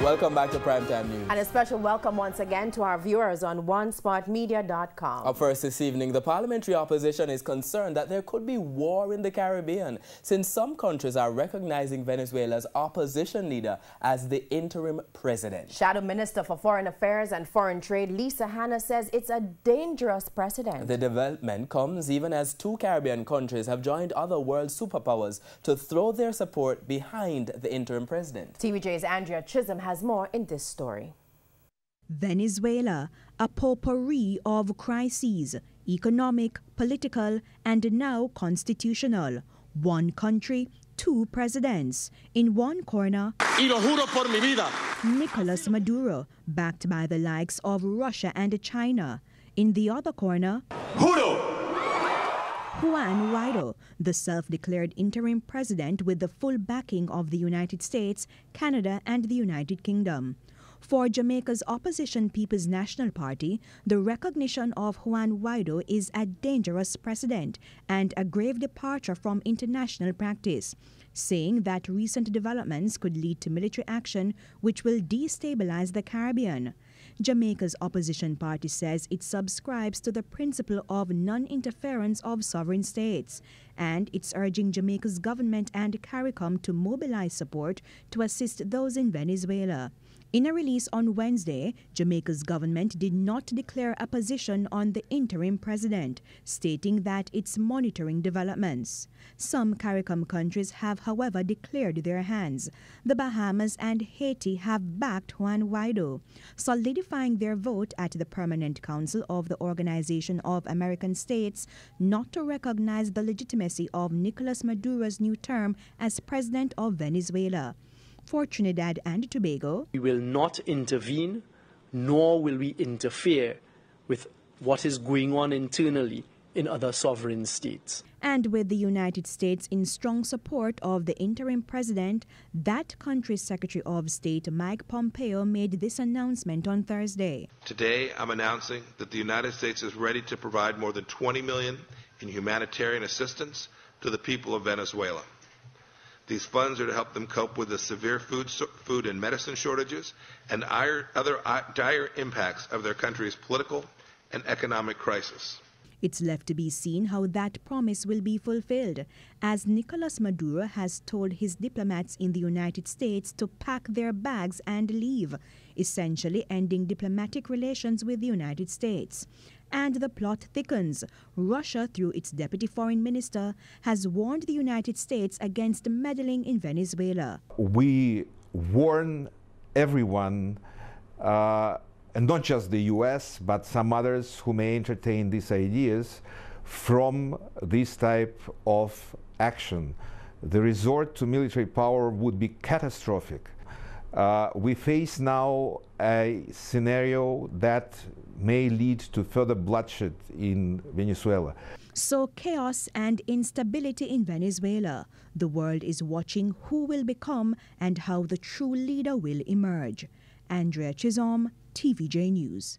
Welcome back to Primetime News. And a special welcome once again to our viewers on OneSpotMedia.com. Up first this evening, the parliamentary opposition is concerned that there could be war in the Caribbean since some countries are recognizing Venezuela's opposition leader as the interim president. Shadow Minister for Foreign Affairs and Foreign Trade Lisa Hanna says it's a dangerous precedent. The development comes even as two Caribbean countries have joined other world superpowers to throw their support behind the interim president. TVJ's Andrea Chisholm has more in this story. Venezuela, a potpourri of crises, economic, political, and now constitutional. One country, two presidents. In one corner, y lo juro por mi vida, Nicolas Maduro, backed by the likes of Russia and China. In the other corner, juro, Juan Guaido, the self-declared interim president with the full backing of the United States, Canada, and the United Kingdom. For Jamaica's opposition People's National Party, the recognition of Juan Guaido is a dangerous precedent and a grave departure from international practice, saying that recent developments could lead to military action which will destabilize the Caribbean. Jamaica's opposition party says it subscribes to the principle of non-interference of sovereign states, and it's urging Jamaica's government and CARICOM to mobilize support to assist those in Venezuela. In a release on Wednesday, Jamaica's government did not declare a position on the interim president, stating that it's monitoring developments. Some CARICOM countries have, however, declared their hands. The Bahamas and Haiti have backed Juan Guaido, solidifying their vote at the Permanent Council of the Organization of American States not to recognize the legitimacy of Nicolas Maduro's new term as president of Venezuela. For Trinidad and Tobago, we will not intervene, nor will we interfere with what is going on internally in other sovereign states. And with the United States in strong support of the interim president, that country's Secretary of State Mike Pompeo made this announcement on Thursday. Today, I'm announcing that the United States is ready to provide more than $20 million in humanitarian assistance to the people of Venezuela. These funds are to help them cope with the severe food and medicine shortages and other dire impacts of their country's political and economic crisis. It's left to be seen how that promise will be fulfilled, as Nicolas Maduro has told his diplomats in the United States to pack their bags and leave, essentially ending diplomatic relations with the United States. And the plot thickens. Russia, through its deputy foreign minister, has warned the United States against meddling in Venezuela. We warn everyone, and not just the U.S., but some others who may entertain these ideas, from this type of action. The resort to military power would be catastrophic. We face now a scenario that may lead to further bloodshed in Venezuela. So chaos and instability in Venezuela. The world is watching who will become and how the true leader will emerge. Andrea Chisholm, TVJ News.